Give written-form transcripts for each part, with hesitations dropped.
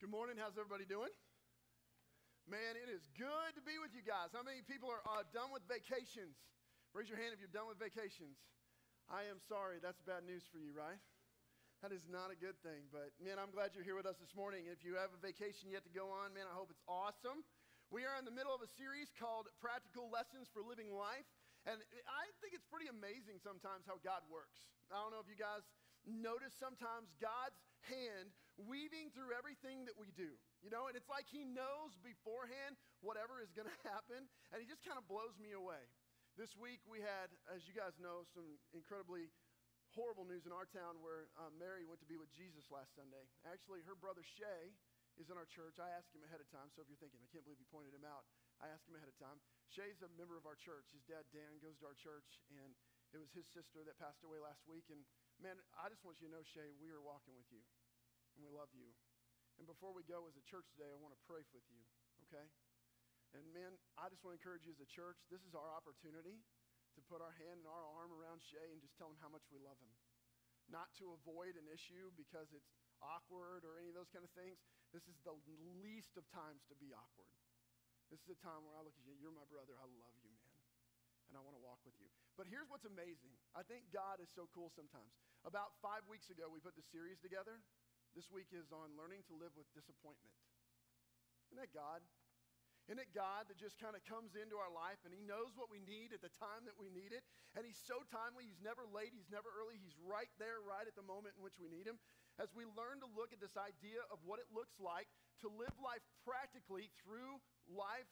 Good morning. How's everybody doing? Man, it is good to be with you guys. How many people are done with vacations? Raise your hand if you're done with vacations. I am sorry. That's bad news for you, right? That is not a good thing. But, man, I'm glad you're here with us this morning. If you have a vacation yet to go on, man, I hope it's awesome. We are in the middle of a series called Practical Lessons for Living Life. And I think it's pretty amazing sometimes how God works. I don't know if you guys notice sometimes God's hand weaving through everything that we do. You know, and it's like he knows beforehand whatever is going to happen, and he just kind of blows me away. This week we had, as you guys know, some incredibly horrible news in our town where Mary went to be with Jesus last Sunday. Actually, her brother Shay is in our church. I asked him ahead of time, so if you're thinking, I can't believe he pointed him out, I asked him ahead of time. Shay's a member of our church. His dad, Dan, goes to our church, and it was his sister that passed away last week. And, man, I just want you to know, Shay, we are walking with you, and we love you. And before we go as a church today, I want to pray with you, okay? And, man, I just want to encourage you as a church, this is our opportunity to put our hand and our arm around Shay and just tell him how much we love him. Not to avoid an issue because it's awkward or any of those kind of things. This is the least of times to be awkward. This is a time where I look at you, you're my brother, I love you, man, and I want to walk with you. But here's what's amazing. I think God is so cool sometimes. About 5 weeks ago, we put this series together. This week is on learning to live with disappointment. Isn't that God? Isn't it God that just kind of comes into our life and he knows what we need at the time that we need it? And he's so timely. He's never late. He's never early. He's right there, right at the moment in which we need him. As we learn to look at this idea of what it looks like to live life practically through life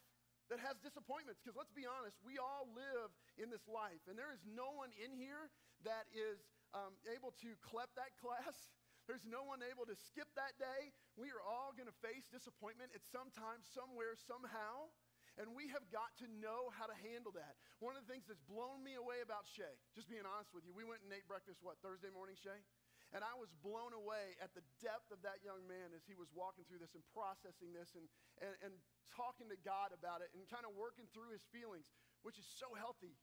that has disappointments. Because let's be honest, we all live in this life. And there is no one in here that is able to clep that class. There's no one able to skip that day. We are all going to face disappointment at some time, somewhere, somehow. And we have got to know how to handle that. One of the things that's blown me away about Shay, just being honest with you, we went and ate breakfast, Thursday morning, Shay? And I was blown away at the depth of that young man as he was walking through this and processing this and talking to God about it and kind of working through his feelings, which is so healthy.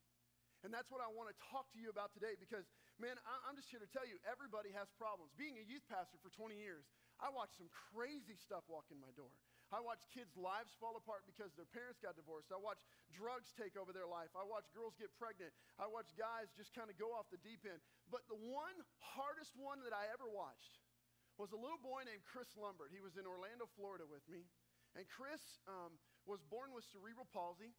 And that's what I want to talk to you about today because, man, I'm just here to tell you, everybody has problems. Being a youth pastor for 20 years, I watched some crazy stuff walk in my door. I watched kids' lives fall apart because their parents got divorced. I watched drugs take over their life. I watched girls get pregnant. I watched guys just kind of go off the deep end. But the hardest one that I ever watched was a little boy named Chris Lumbert. He was in Orlando, Florida with me. And Chris was born with cerebral palsy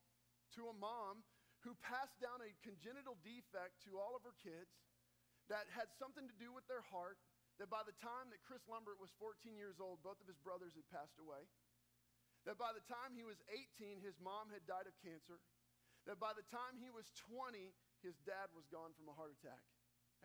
to a mom who passed down a congenital defect to all of her kids that had something to do with their heart, that by the time that Chris Lumbert was 14 years old, both of his brothers had passed away, that by the time he was 18, his mom had died of cancer, that by the time he was 20, his dad was gone from a heart attack.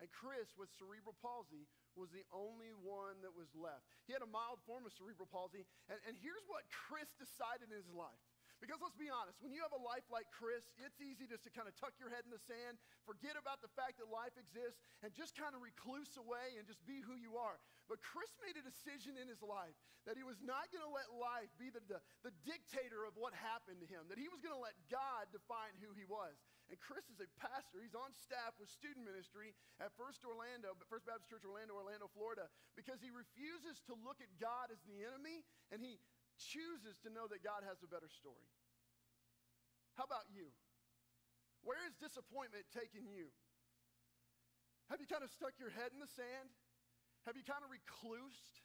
And Chris, with cerebral palsy, was the only one that was left. He had a mild form of cerebral palsy, and here's what Chris decided in his life. Because let's be honest, when you have a life like Chris, it's easy just to kind of tuck your head in the sand, forget about the fact that life exists, and just kind of recluse away and just be who you are. But Chris made a decision in his life that he was not going to let life be the dictator of what happened to him, that he was going to let God define who he was. And Chris is a pastor. He's on staff with student ministry at First Baptist Church Orlando, Florida, because he refuses to look at God as the enemy, and he chooses to know that God has a better story. How about you? Where is disappointment taking you? Have you kind of stuck your head in the sand? Have you kind of reclused?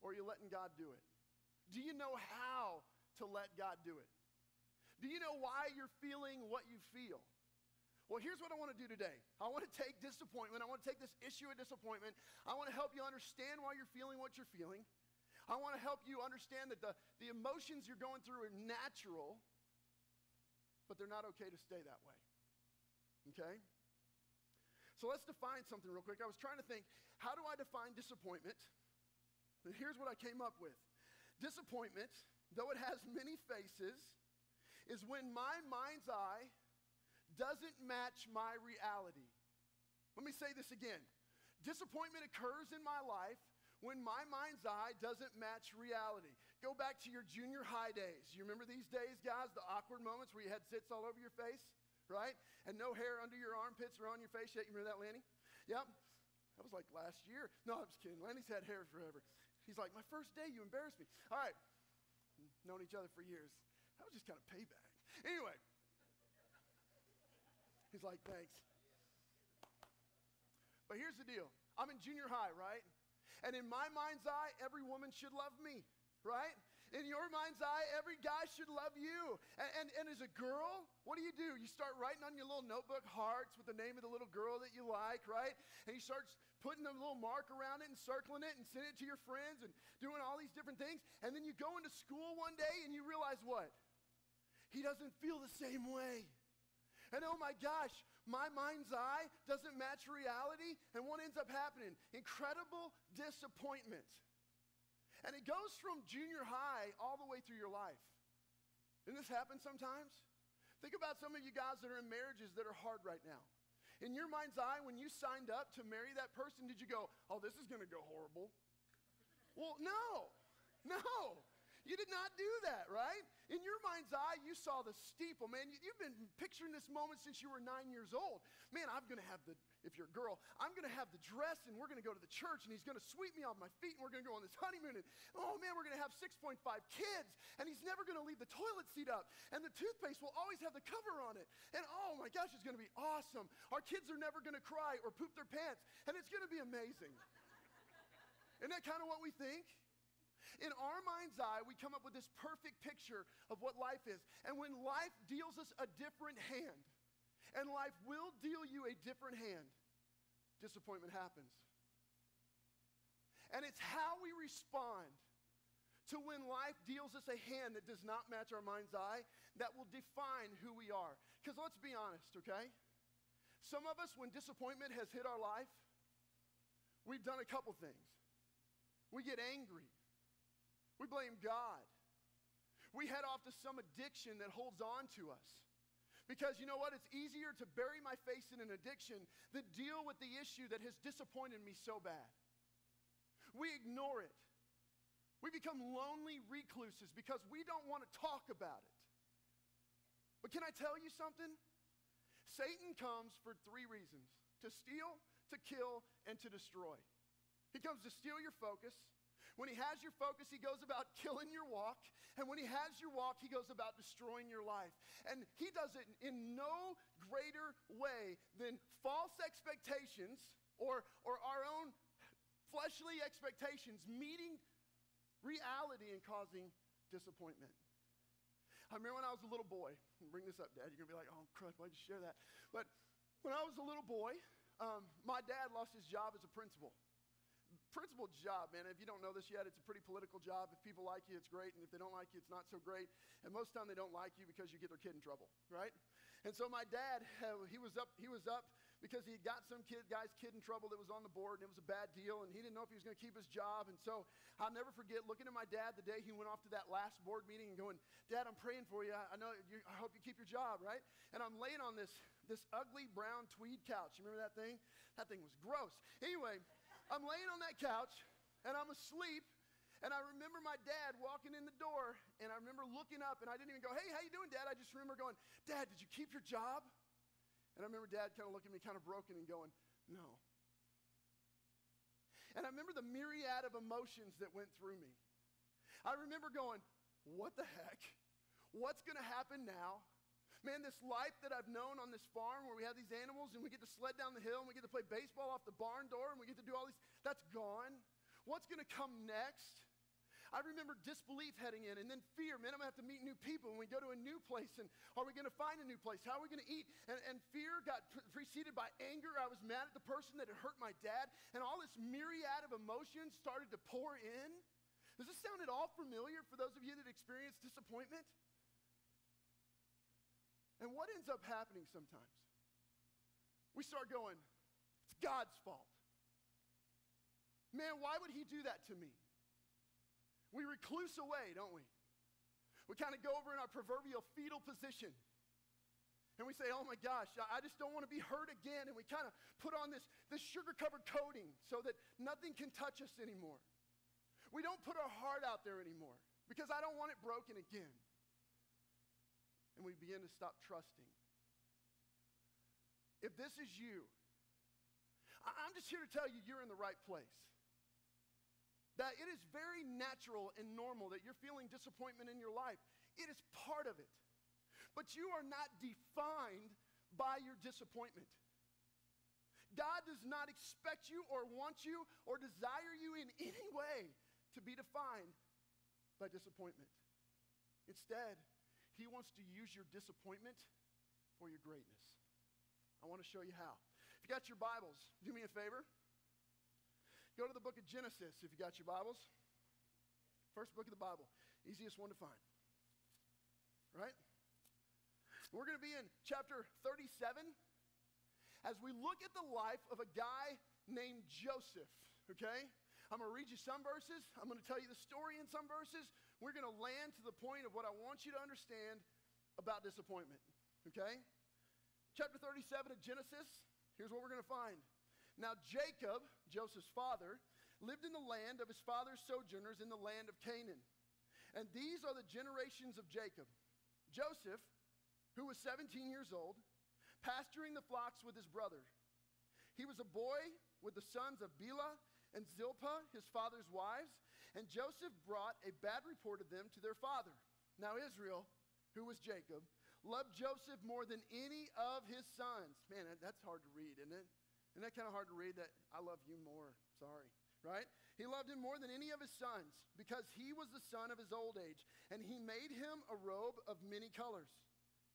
Or are you letting God do it? Do you know how to let God do it? Do you know why you're feeling what you feel? Well, here's what I want to do today. I want to take disappointment. I want to take this issue of disappointment. I want to help you understand why you're feeling what you're feeling. I want to help you understand that the emotions you're going through are natural, but they're not okay to stay that way, okay? So let's define something real quick. I was trying to think, how do I define disappointment? And here's what I came up with. Disappointment, though it has many faces, is when my mind's eye doesn't match my reality. Let me say this again. Disappointment occurs in my life when my mind's eye doesn't match reality. Go back to your junior high days. You remember these days, guys, the awkward moments where you had zits all over your face, right? And no hair under your armpits or on your face yet. You remember that, Lanny? Yep. That was like last year. No, I'm just kidding. Lanny's had hair forever. He's like, my first day, you embarrassed me. All right, known each other for years. That was just kind of payback. Anyway, he's like, thanks. But here's the deal. I'm in junior high, right? And in my mind's eye, every woman should love me, right? In your mind's eye, every guy should love you. And as a girl, what do? You start writing on your little notebook hearts with the name of the little girl that you like, right? And you start putting a little mark around it and circling it and sending it to your friends and doing all these different things. And then you go into school one day and you realize what? He doesn't feel the same way. And oh my gosh, my mind's eye doesn't match reality. And what ends up happening? Incredible disappointment. And it goes from junior high all the way through your life. Doesn't this happen sometimes? Think about some of you guys that are in marriages that are hard right now. In your mind's eye, when you signed up to marry that person, did you go, oh, this is going to go horrible? Well, no. You did not do that, right? In your mind's eye, you saw the steeple. Man, you've been picturing this moment since you were 9 years old. Man, I'm going to have if you're a girl, I'm going to have the dress, and we're going to go to the church, and he's going to sweep me off my feet, and we're going to go on this honeymoon, and oh man, we're going to have 6.5 kids, and he's never going to leave the toilet seat up, and the toothpaste will always have the cover on it, and oh my gosh, it's going to be awesome. Our kids are never going to cry or poop their pants, and it's going to be amazing. Isn't that kind of what we think? In our mind's eye, we come up with this perfect picture of what life is. And when life deals us a different hand, and life will deal you a different hand, disappointment happens. And it's how we respond to when life deals us a hand that does not match our mind's eye that will define who we are. Because let's be honest, okay? Some of us, when disappointment has hit our life, we've done a couple things. We get angry. We blame God. We head off to some addiction that holds on to us. Because you know what? It's easier to bury my face in an addiction than deal with the issue that has disappointed me so bad. We ignore it. We become lonely recluses because we don't want to talk about it. But can I tell you something? Satan comes for 3 reasons: to steal, to kill, and to destroy. He comes to steal your focus. When he has your focus, he goes about killing your walk. And when he has your walk, he goes about destroying your life. And he does it in no greater way than false expectations or our own fleshly expectations meeting reality and causing disappointment. I remember when I was a little boy. Bring this up, Dad. You're going to be like, oh, crud, why'd you share that? But when I was a little boy, my dad lost his job as a principal. Principal job, man. If you don't know this yet, it's a pretty political job. If people like you, it's great. And if they don't like you, it's not so great. And most of the time they don't like you because you get their kid in trouble, right? And so my dad, he was up because he got some guy's kid in trouble that was on the board, and it was a bad deal, and he didn't know if he was going to keep his job. And so I'll never forget looking at my dad the day he went off to that last board meeting and going, Dad, I'm praying for you. I hope you keep your job, right? And I'm laying on this ugly brown tweed couch. You remember that thing? That thing was gross. Anyway, I'm laying on that couch, and I'm asleep, and I remember my dad walking in the door, and I remember looking up, and I didn't even go, hey, how you doing, Dad? I just remember going, Dad, did you keep your job? And I remember Dad kind of looking at me kind of broken and going, no. And I remember the myriad of emotions that went through me. I remember going, what the heck? What's going to happen now? Man, this life that I've known on this farm where we have these animals and we get to sled down the hill and we get to play baseball off the barn door and we get to do all these, that's gone. What's going to come next? I remember disbelief heading in and then fear. Man, I'm going to have to meet new people when we go to a new place. And are we going to find a new place? How are we going to eat? And fear got preceded by anger. I was mad at the person that had hurt my dad. And all this myriad of emotions started to pour in. Does this sound at all familiar for those of you that experience disappointment? And what ends up happening sometimes? We start going, it's God's fault. Man, why would he do that to me? We recluse away, don't we? We kind of go over in our proverbial fetal position. And we say, oh my gosh, I just don't want to be hurt again. And we kind of put on this sugar-covered coating so that nothing can touch us anymore. We don't put our heart out there anymore because I don't want it broken again. And we begin to stop trusting. If this is you, I'm just here to tell you you're in the right place. that it is very natural and normal that you're feeling disappointment in your life. It is part of it. But you are not defined by your disappointment. God does not expect you or want you or desire you in any way to be defined by disappointment. Instead, he wants to use your disappointment for your greatness. I want to show you how. If you got your Bibles, do me a favor. Go to the book of Genesis if you got your Bibles. First book of the Bible, easiest one to find. Right? We're going to be in chapter 37 as we look at the life of a guy named Joseph, okay? I'm going to read you some verses. I'm going to tell you the story in some verses. We're going to land to the point of what I want you to understand about disappointment, okay? Chapter 37 of Genesis, here's what we're going to find. Now Jacob, Joseph's father, lived in the land of his father's sojourners in the land of Canaan. And these are the generations of Jacob. Joseph, who was 17 years old, pasturing the flocks with his brother. He was a boy with the sons of Bilhah and Zilpah, his father's wives, and Joseph brought a bad report of them to their father. Now Israel, who was Jacob, loved Joseph more than any of his sons. Man, that's hard to read, isn't it? Isn't that kind of hard to read, that I love you more? Sorry, right? He loved him more than any of his sons because he was the son of his old age, and he made him a robe of many colors.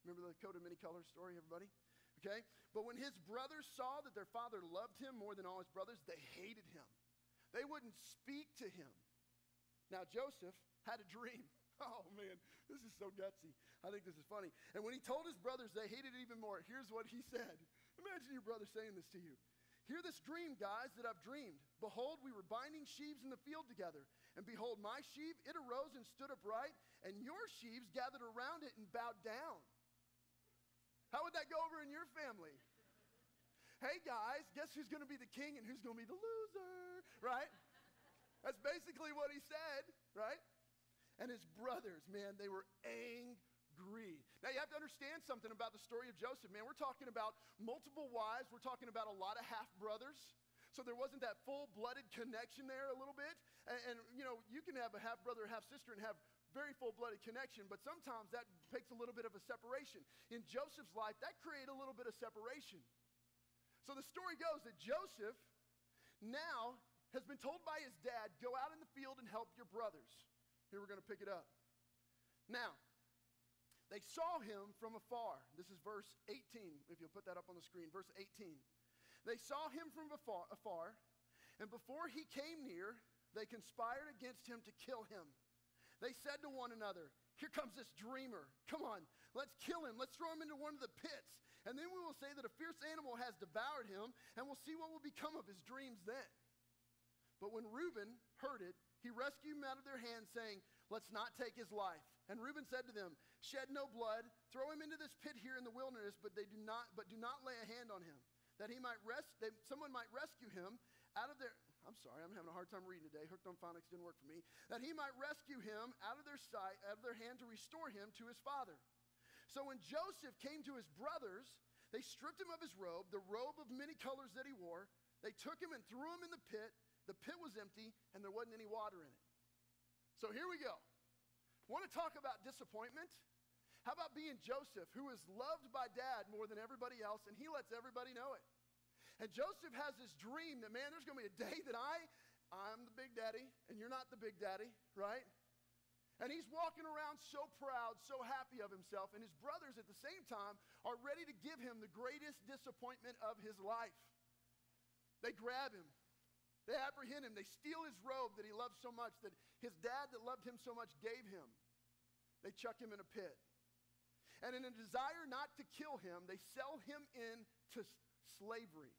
Remember the coat of many colors story, everybody? Okay? But when his brothers saw that their father loved him more than all his brothers, they hated him. They wouldn't speak to him. Now Joseph had a dream. Oh man, this is so gutsy. I think this is funny. And when he told his brothers, they hated it even more. Here's what he said. Imagine your brother saying this to you. Hear this dream, guys, that I've dreamed. Behold, we were binding sheaves in the field together. And behold, my sheaf, it arose and stood upright, and your sheaves gathered around it and bowed down. How would that go over in your family? Hey, guys, guess who's going to be the king and who's going to be the loser, right? That's basically what he said, right? And his brothers, man, they were angry. Now, you have to understand something about the story of Joseph, man. We're talking about multiple wives. We're talking about a lot of half-brothers. So there wasn't that full-blooded connection there a little bit. And you know, you can have a half-brother or half-sister and have very full-blooded connection, but sometimes that takes a little bit of a separation. In Joseph's life, that created a little bit of separation. So the story goes that Joseph now has been told by his dad, go out in the field and help your brothers. Here we're going to pick it up. Now, they saw him from afar. This is verse 18, if you'll put that up on the screen. Verse 18. They saw him from afar, and before he came near, they conspired against him to kill him. They said to one another, here comes this dreamer. Come on, let's kill him. Let's throw him into one of the pits. And then we will say that a fierce animal has devoured him, and we'll see what will become of his dreams then. But when Reuben heard it, he rescued him out of their hands, saying, let's not take his life. And Reuben said to them, shed no blood, throw him into this pit here in the wilderness, but do not lay a hand on him, that someone might rescue him out of their, I'm sorry, I'm having a hard time reading today. Hooked on phonics didn't work for me. That he might rescue him out of their sight, out of their hand, to restore him to his father. So when Joseph came to his brothers, they stripped him of his robe, the robe of many colors that he wore. They took him and threw him in the pit. The pit was empty, and there wasn't any water in it. So here we go. Want to talk about disappointment? How about being Joseph, who is loved by dad more than everybody else, and he lets everybody know it? And Joseph has this dream that, man, there's going to be a day that I'm the big daddy, and you're not the big daddy, right? And he's walking around so proud, so happy of himself, and his brothers at the same time are ready to give him the greatest disappointment of his life. They grab him. They apprehend him. They steal his robe that he loved so much, that his dad that loved him so much gave him. They chuck him in a pit. And in a desire not to kill him, they sell him into slavery.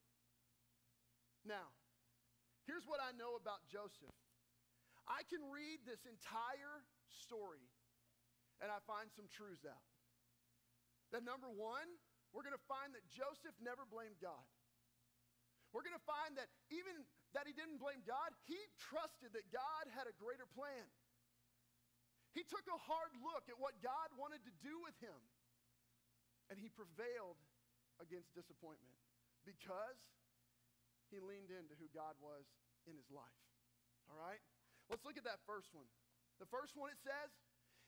Now, here's what I know about Joseph. I can read this entire story, and I find some truths out. That number one, we're going to find that Joseph never blamed God. We're going to find that even that he didn't blame God, he trusted that God had a greater plan. He took a hard look at what God wanted to do with him, and he prevailed against disappointment because he leaned into who God was in his life. All right? Let's look at that first one. The first one it says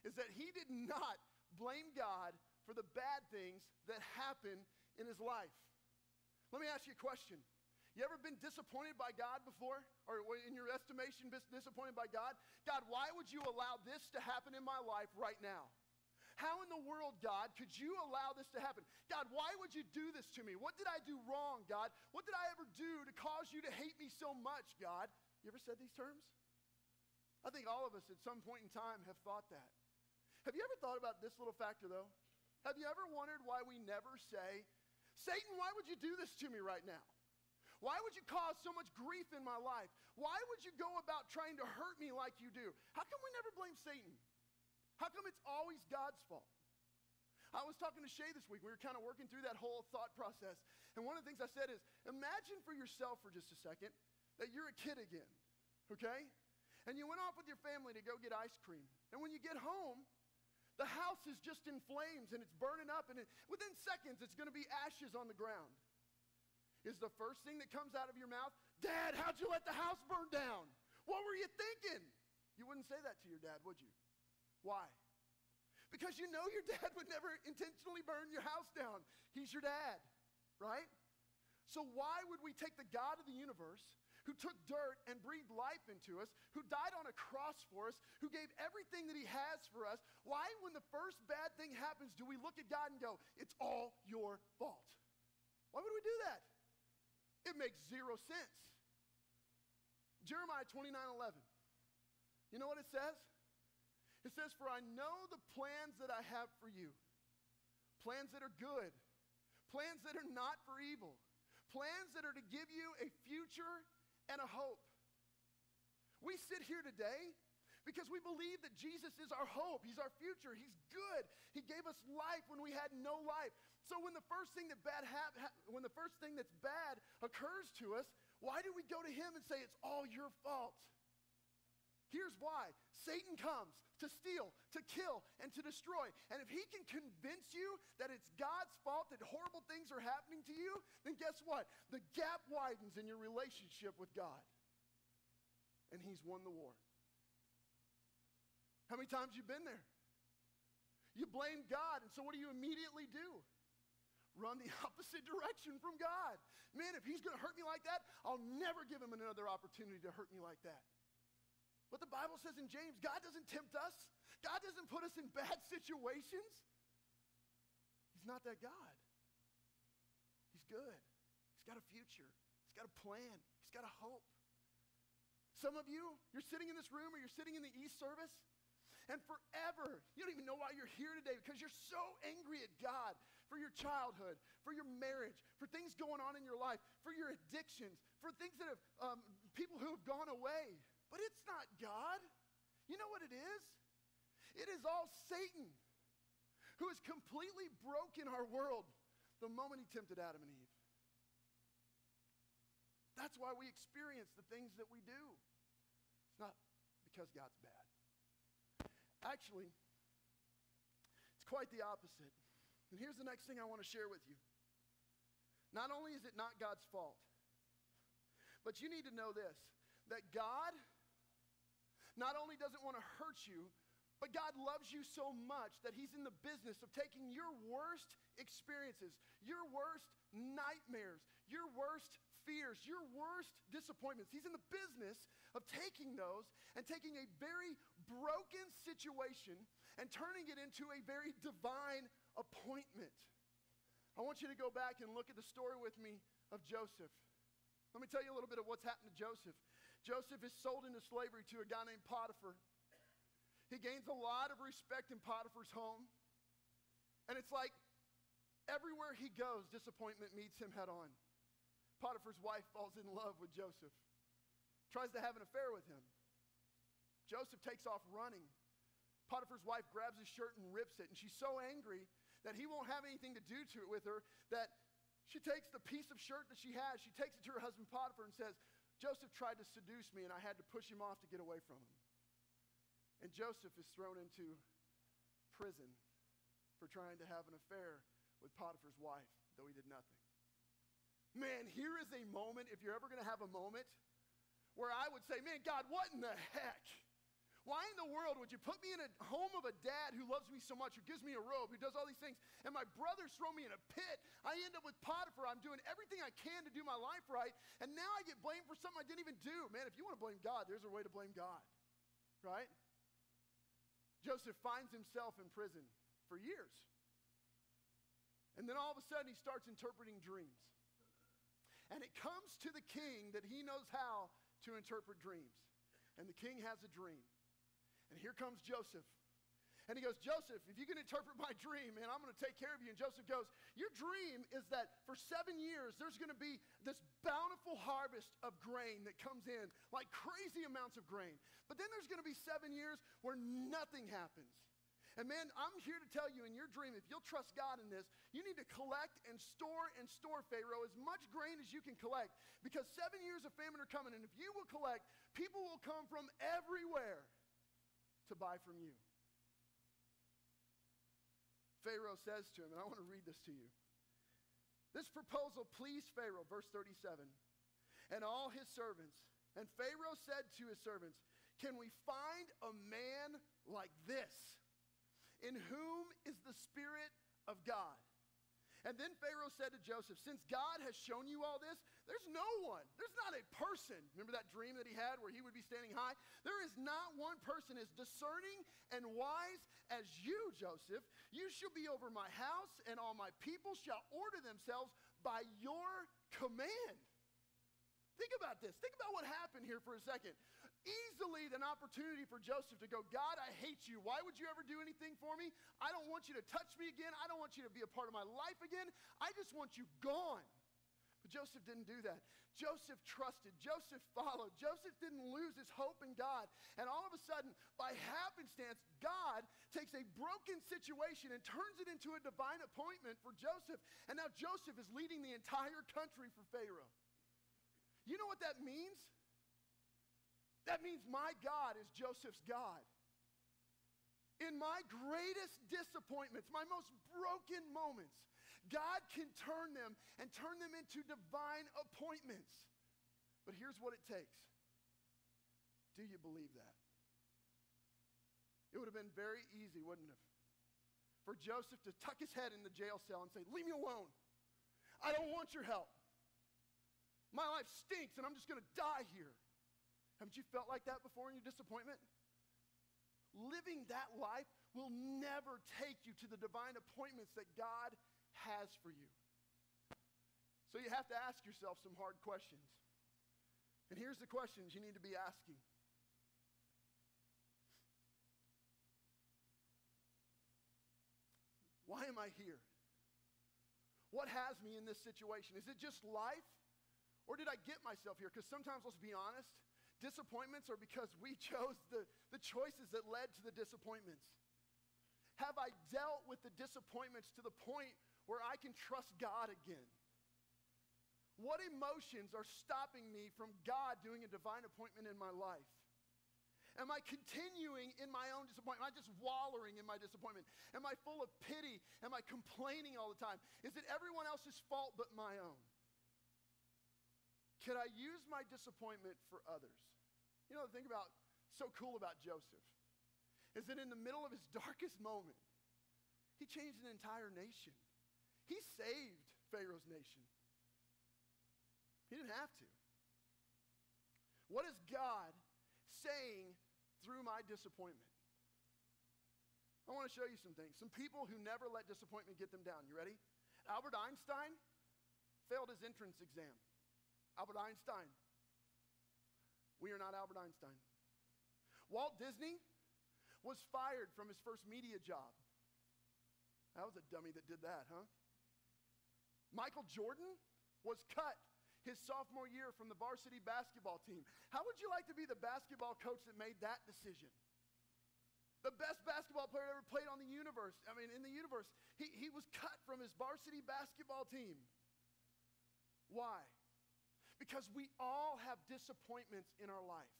is that he did not blame God for the bad things that happened in his life. Let me ask you a question. You ever been disappointed by God before? Or in your estimation, disappointed by God? God, why would you allow this to happen in my life right now? How in the world, God, could you allow this to happen? God, why would you do this to me? What did I do wrong, God? What did I ever do to cause you to hate me so much, God? You ever said these terms? I think all of us at some point in time have thought that. Have you ever thought about this little factor, though? Have you ever wondered why we never say, Satan, why would you do this to me right now? Why would you cause so much grief in my life? Why would you go about trying to hurt me like you do? How come we never blame Satan? How come it's always God's fault? I was talking to Shay this week. We were kind of working through that whole thought process. And one of the things I said is, imagine for yourself for just a second that you're a kid again, okay? And you went off with your family to go get ice cream. And when you get home, the house is just in flames and it's burning up. And within seconds, it's going to be ashes on the ground. Is the first thing that comes out of your mouth, Dad, how'd you let the house burn down? What were you thinking? You wouldn't say that to your dad, would you? Why? Because you know your dad would never intentionally burn your house down. He's your dad, right? So why would we take the God of the universe, who took dirt and breathed life into us, who died on a cross for us, who gave everything that he has for us, why when the first bad thing happens do we look at God and go, it's all your fault? Why would we do that? It makes zero sense. Jeremiah 29:11. You know what it says? It says, for I know the plans that I have for you. Plans that are good. Plans that are not for evil. Plans that are to give you a future and a hope. We sit here today because we believe that Jesus is our hope. He's our future. He's good. He gave us life when we had no life. So when the first thing that's bad occurs to us, why do we go to him and say it's all your fault? Here's why. Satan comes to steal, to kill, and to destroy. And if he can convince you that it's God's fault that horrible things are happening to you, then guess what? The gap widens in your relationship with God. And he's won the war. How many times have you been there? You blame God, and so what do you immediately do? Run the opposite direction from God. Man, if he's going to hurt me like that, I'll never give him another opportunity to hurt me like that. But the Bible says in James, God doesn't tempt us. God doesn't put us in bad situations. He's not that God. He's good. He's got a future. He's got a plan. He's got a hope. Some of you, you're sitting in this room or you're sitting in the East service, and forever, you don't even know why you're here today because you're so angry at God for your childhood, for your marriage, for things going on in your life, for your addictions, for things that have, people who have gone away. But it's not God. You know what it is? It is all Satan, who has completely broken our world the moment he tempted Adam and Eve. That's why we experience the things that we do. It's not because God's bad. Actually, it's quite the opposite. And here's the next thing I want to share with you. Not only is it not God's fault, but you need to know this, that God not only doesn't want to hurt you, but God loves you so much that he's in the business of taking your worst experiences, your worst nightmares, your worst fears, your worst disappointments. He's in the business of taking those and taking a very broken situation and turning it into a very divine appointment. I want you to go back and look at the story with me of Joseph. Let me tell you a little bit of what's happened to Joseph. Joseph is sold into slavery to a guy named Potiphar. He gains a lot of respect in Potiphar's home. And it's like everywhere he goes, disappointment meets him head on. Potiphar's wife falls in love with Joseph, tries to have an affair with him. Joseph takes off running. Potiphar's wife grabs his shirt and rips it, and she's so angry that he won't have anything to do to it with her that she takes the piece of shirt that she has, she takes it to her husband Potiphar and says, Joseph tried to seduce me and I had to push him off to get away from him. And Joseph is thrown into prison for trying to have an affair with Potiphar's wife, though he did nothing. Man, here is a moment, if you're ever going to have a moment where I would say, man, God, what in the heck? Why in the world would you put me in a home of a dad who loves me so much, who gives me a robe, who does all these things, and my brothers throw me in a pit? I end up with Potiphar. I'm doing everything I can to do my life right, and now I get blamed for something I didn't even do. Man, if you want to blame God, there's a way to blame God, right? Joseph finds himself in prison for years. And then all of a sudden, he starts interpreting dreams. And it comes to the king that he knows how to interpret dreams. And the king has a dream. And here comes Joseph. And he goes, Joseph, if you can interpret my dream, man, I'm going to take care of you. And Joseph goes, your dream is that for 7 years, there's going to be this bountiful harvest of grain that comes in, like crazy amounts of grain. But then there's going to be 7 years where nothing happens. And man, I'm here to tell you in your dream, if you'll trust God in this, you need to collect and store, Pharaoh, as much grain as you can collect. Because 7 years of famine are coming, and if you will collect, people will come from everywhere to buy from you. Pharaoh says to him, and I want to read this to you. This proposal pleased Pharaoh, verse 37, and all his servants. And Pharaoh said to his servants, can we find a man like this, in whom is the Spirit of God? And then Pharaoh said to Joseph, since God has shown you all this, there's no one, there's not a person. Remember that dream that he had where he would be standing high? There is not one person as discerning and wise as you, Joseph. You shall be over my house, and all my people shall order themselves by your command. Think about this. Think about what happened here for a second. Easily an opportunity for Joseph to go, God, I hate you. Why would you ever do anything for me? I don't want you to touch me again. I don't want you to be a part of my life again. I just want you gone. But Joseph didn't do that. Joseph trusted. Joseph followed. Joseph didn't lose his hope in God. And all of a sudden, by happenstance, God takes a broken situation and turns it into a divine appointment for Joseph. And now Joseph is leading the entire country for Pharaoh. You know what that means? That means my God is Joseph's God. In my greatest disappointments, my most broken moments, God can turn them into divine appointments. But here's what it takes. Do you believe that? It would have been very easy, wouldn't it, for Joseph to tuck his head in the jail cell and say, leave me alone. I don't want your help. My life stinks and I'm just going to die here. Haven't you felt like that before in your disappointment? Living that life will never take you to the divine appointments that God has for you. So you have to ask yourself some hard questions. And here's the questions you need to be asking. Why am I here? What has me in this situation? Is it just life? Or did I get myself here? Because sometimes, let's be honest, disappointments are because we chose the choices that led to the disappointments. Have I dealt with the disappointments to the point where I can trust God again? What emotions are stopping me from God doing a divine appointment in my life? Am I continuing in my own disappointment? Am I just wallowing in my disappointment? Am I full of pity? Am I complaining all the time? Is it everyone else's fault but my own? Could I use my disappointment for others? You know, the thing so cool about Joseph is that in the middle of his darkest moment, he changed an entire nation. He saved Pharaoh's nation. He didn't have to. What is God saying through my disappointment? I want to show you some things. Some people who never let disappointment get them down. You ready? Albert Einstein failed his entrance exam. Albert Einstein. We are not Albert Einstein. Walt Disney was fired from his first media job. That was a dummy that did that, huh? Michael Jordan was cut his sophomore year from the varsity basketball team. How would you like to be the basketball coach that made that decision? The best basketball player ever played in the universe. He was cut from his varsity basketball team. Why? Because we all have disappointments in our life.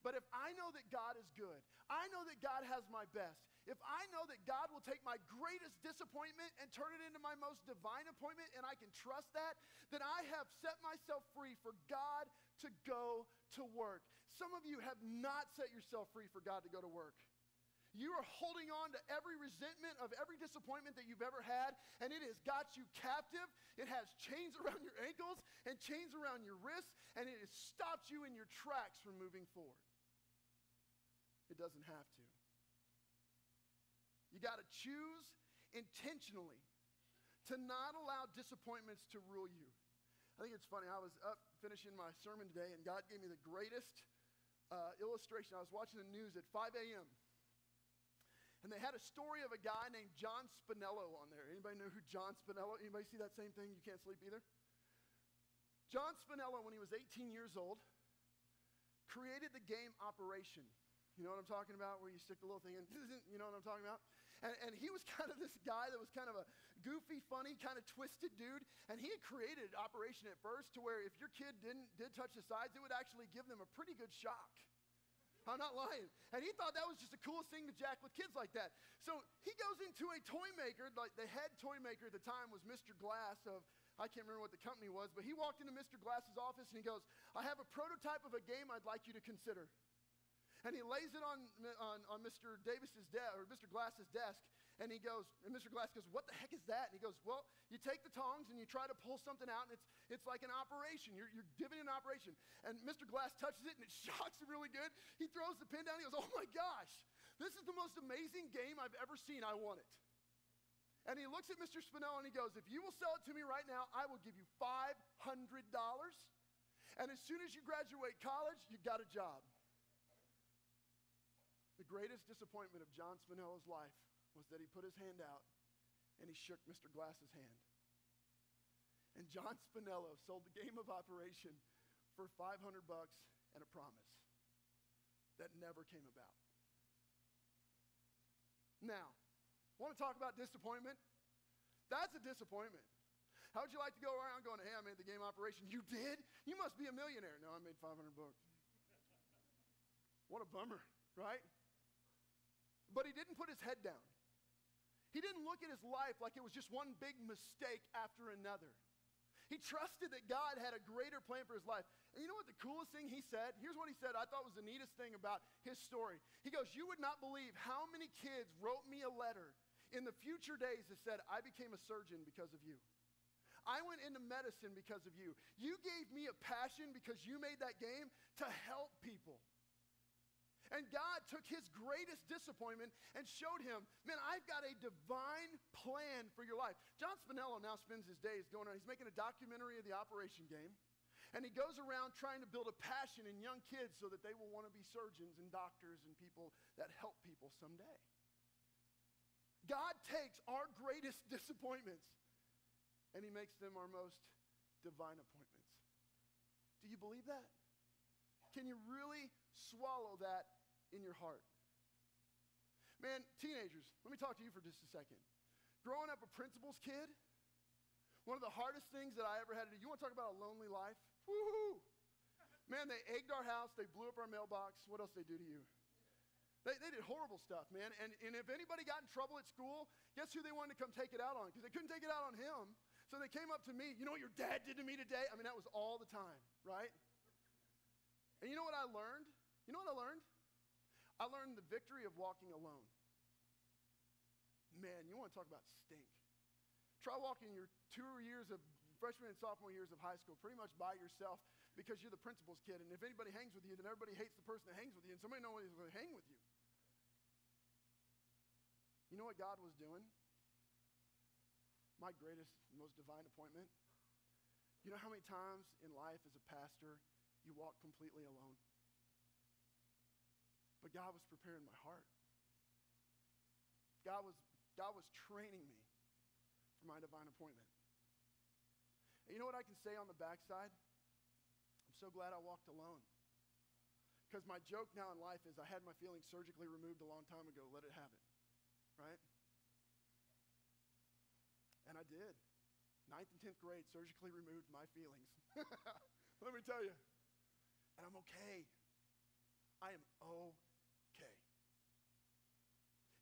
But if I know that God is good, I know that God has my best, if I know that God will take my greatest disappointment and turn it into my most divine appointment, and I can trust that, then I have set myself free for God to go to work. Some of you have not set yourself free for God to go to work. You are holding on to every resentment of every disappointment that you've ever had, and it has got you captive. It has chains around your ankles and chains around your wrists, and it has stopped you in your tracks from moving forward. It doesn't have to. You got to choose intentionally to not allow disappointments to rule you. I think it's funny. I was up finishing my sermon today, and God gave me the greatest illustration. I was watching the news at 5 a.m., and they had a story of a guy named John Spinello on there. Anybody know who John Spinello? Anybody see that same thing? You can't sleep either? John Spinello, when he was 18 years old, created the game Operation. You know what I'm talking about? Where you stick the little thing in. You know what I'm talking about? And he was kind of this guy that was kind of a goofy, funny, kind of twisted dude. And he had created Operation at first to where if your kid did touch the sides, it would actually give them a pretty good shock. I'm not lying. And he thought that was just the coolest thing to jack with kids like that. So he goes into a toy maker. Like the head toy maker at the time was Mr. Glass of, I can't remember what the company was, but he walked into Mr. Glass's office and he goes, I have a prototype of a game I'd like you to consider. And he lays it on Mr. Davis's desk, or Mr. Glass's desk, and Mr. Glass goes, what the heck is that? And he goes, well, you take the tongs and you try to pull something out, and it's like an operation. You're giving an operation. And Mr. Glass touches it, and it shocks him really good. He throws the pin down, and he goes, oh my gosh, this is the most amazing game I've ever seen. I want it. And he looks at Mr. Spinello, and he goes, if you will sell it to me right now, I will give you $500. And as soon as you graduate college, you got a job. The greatest disappointment of John Spinello's life was that he put his hand out and he shook Mr. Glass's hand. And John Spinello sold the game of Operation for $500 and a promise that never came about. Now, want to talk about disappointment? That's a disappointment. How would you like to go around going, hey, I made the game Operation? You did? You must be a millionaire. No, I made $500. What a bummer, right? But he didn't put his head down. He didn't look at his life like it was just one big mistake after another. He trusted that God had a greater plan for his life. And you know what the coolest thing he said? Here's what he said I thought was the neatest thing about his story. He goes, you would not believe how many kids wrote me a letter in the future days that said, I became a surgeon because of you. I went into medicine because of you. You gave me a passion because you made that game to help people. And God took his greatest disappointment and showed him, man, I've got a divine plan for your life. John Spinello now spends his days going around. He's making a documentary of the Operation game. And he goes around trying to build a passion in young kids so that they will want to be surgeons and doctors and people that help people someday. God takes our greatest disappointments and he makes them our most divine appointments. Do you believe that? Can you really swallow that in your heart? Man, teenagers, let me talk to you for just a second. Growing up a principal's kid, one of the hardest things that I ever had to do, you want to talk about a lonely life? Woo-hoo! Man, they egged our house, they blew up our mailbox. What else did they do to you? They did horrible stuff, man. And if anybody got in trouble at school, guess who they wanted to come take it out on? Because they couldn't take it out on him. So they came up to me, you know what your dad did to me today? I mean, that was all the time, right? And you know what I learned? You know what I learned? I learned the victory of walking alone. Man, you want to talk about stink. Try walking your 2 years of freshman and sophomore years of high school pretty much by yourself because you're the principal's kid. And if anybody hangs with you, then everybody hates the person that hangs with you. And somebody knows who's going to hang with you. You know what God was doing? My greatest, most divine appointment. You know how many times in life as a pastor you walk completely alone? But God was preparing my heart. God was training me for my divine appointment. And you know what I can say on the backside? I'm so glad I walked alone. Because my joke now in life is I had my feelings surgically removed a long time ago. Let it have it. Right? And I did. 9th and 10th grade, surgically removed my feelings. Let me tell you. And I'm okay. I am okay.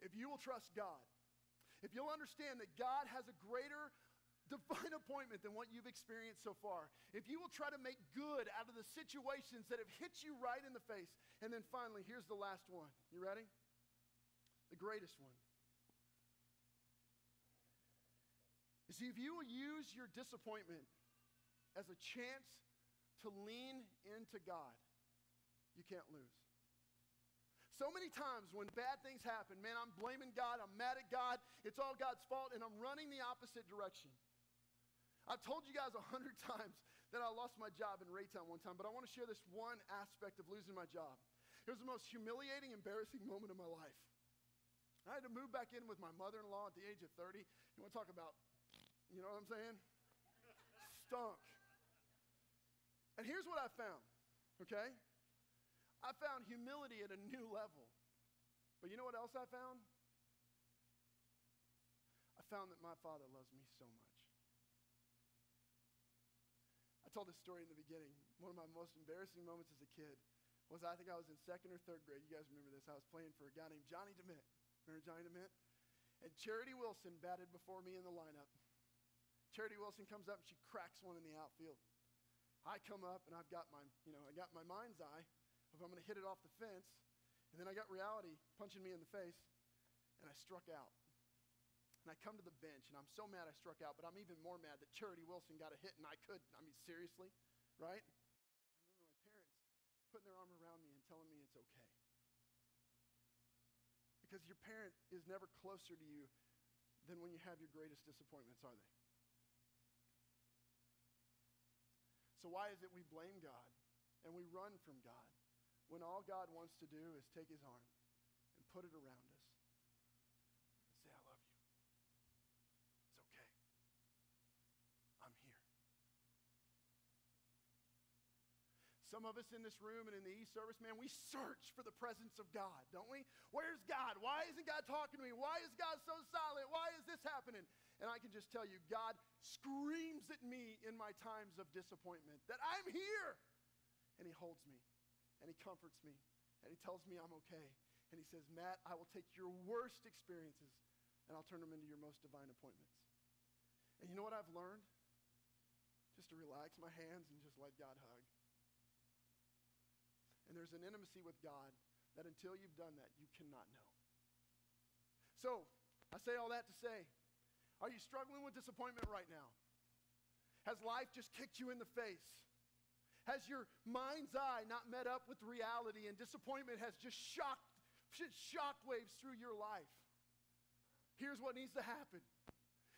If you will trust God, if you'll understand that God has a greater divine appointment than what you've experienced so far, if you will try to make good out of the situations that have hit you right in the face, and then finally, here's the last one. You ready? The greatest one. You see, if you will use your disappointment as a chance to lean into God, you can't lose. So many times when bad things happen, man, I'm blaming God, I'm mad at God, it's all God's fault, and I'm running the opposite direction. I've told you guys 100 times that I lost my job in Raytown one time, but I want to share this one aspect of losing my job. It was the most humiliating, embarrassing moment of my life. I had to move back in with my mother-in-law at the age of 30. You want to talk about, you know what I'm saying? Stunk. And here's what I found, okay? I found humility at a new level. But you know what else I found? I found that my Father loves me so much. I told this story in the beginning. One of my most embarrassing moments as a kid was I think I was in second or third grade. You guys remember this. I was playing for a guy named Johnny DeMint. Remember Johnny DeMint? And Charity Wilson batted before me in the lineup. Charity Wilson comes up and she cracks one in the outfield. I come up and I've got my, I got my mind's eye of I'm going to hit it off the fence. And then I got reality punching me in the face and I struck out. And I come to the bench and I'm so mad I struck out, but I'm even more mad that Charity Wilson got a hit and I couldn't. I mean, seriously, right? I remember my parents putting their arm around me and telling me it's okay. Because your parent is never closer to you than when you have your greatest disappointments, are they? So why is it we blame God and we run from God when all God wants to do is take his arm and put it around us and say, I love you. It's okay. I'm here. Some of us in this room and in the e-service, man, we search for the presence of God, don't we? Where's God? Why isn't God talking to me? Why is God so silent? Why is this happening? And I can just tell you, God screams at me in my times of disappointment that I'm here. And he holds me, and he comforts me, and he tells me I'm okay. And he says, Matt, I will take your worst experiences, and I'll turn them into your most divine appointments. And you know what I've learned? Just to relax my hands and just let God hug. And there's an intimacy with God that until you've done that, you cannot know. So, I say all that to say, are you struggling with disappointment right now? Has life just kicked you in the face? Has your mind's eye not met up with reality and disappointment has just shockwaves through your life? Here's what needs to happen.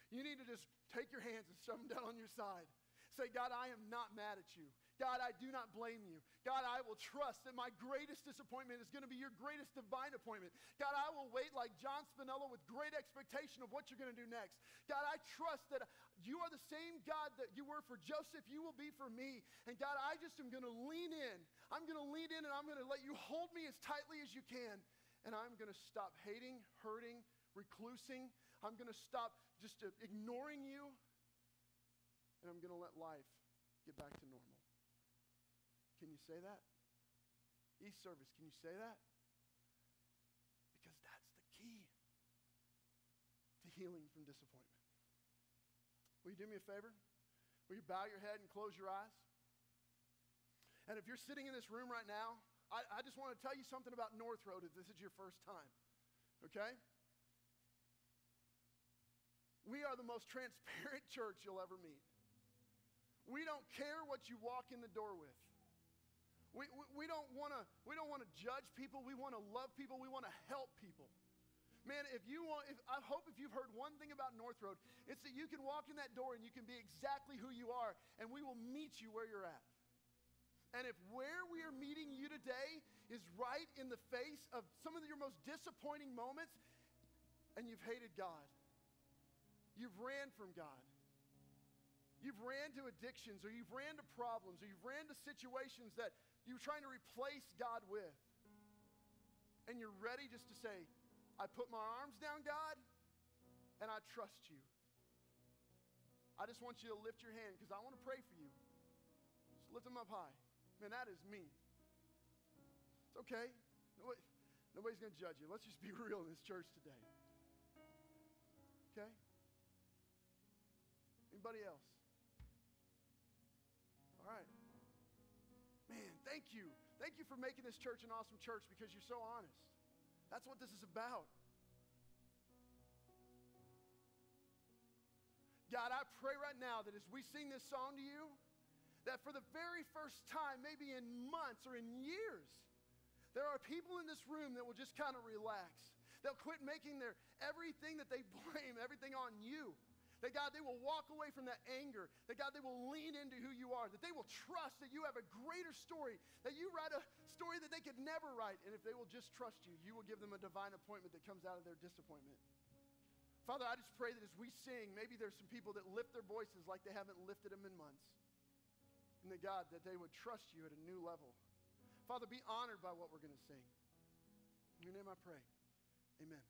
You need to just take your hands and shove them down on your side. Say, God, I am not mad at you. God, I do not blame you. God, I will trust that my greatest disappointment is going to be your greatest divine appointment. God, I will wait like John Spinella with great expectation of what you're going to do next. God, I trust that you are the same God that you were for Joseph, you will be for me. And God, I just am going to lean in. I'm going to lean in and I'm going to let you hold me as tightly as you can. And I'm going to stop hating, hurting, reclusing. I'm going to stop just ignoring you. And I'm going to let life get back to normal. Can you say that? E-service, can you say that? Because that's the key to healing from disappointment. Will you do me a favor? Will you bow your head and close your eyes? And if you're sitting in this room right now, I just want to tell you something about North Road if this is your first time, okay? We are the most transparent church you'll ever meet. We don't care what you walk in the door with. We don't want to judge people. We want to love people. We want to help people. Man, I hope if you've heard one thing about North Road, it's that you can walk in that door and you can be exactly who you are, and we will meet you where you're at. And if where we are meeting you today is right in the face of some of your most disappointing moments, and you've hated God, you've ran from God, you've ran to addictions, or you've ran to problems, or you've ran to situations that you're trying to replace God with. And you're ready just to say, I put my arms down, God, and I trust you. I just want you to lift your hand because I want to pray for you. Just lift them up high. Man, that is me. It's okay. Nobody's going to judge you. Let's just be real in this church today. Okay? Anybody else? All right. Man, thank you. Thank you for making this church an awesome church because you're so honest. That's what this is about. God, I pray right now that as we sing this song to you, that for the very first time, maybe in months or in years, there are people in this room that will just kind of relax. They'll quit making everything that they blame, everything on you. That God, they will walk away from that anger. That God, they will lean into who you are. That they will trust that you have a greater story. That you write a story that they could never write. And if they will just trust you, you will give them a divine appointment that comes out of their disappointment. Father, I just pray that as we sing, maybe there's some people that lift their voices like they haven't lifted them in months. And that God, that they would trust you at a new level. Father, be honored by what we're going to sing. In your name I pray. Amen.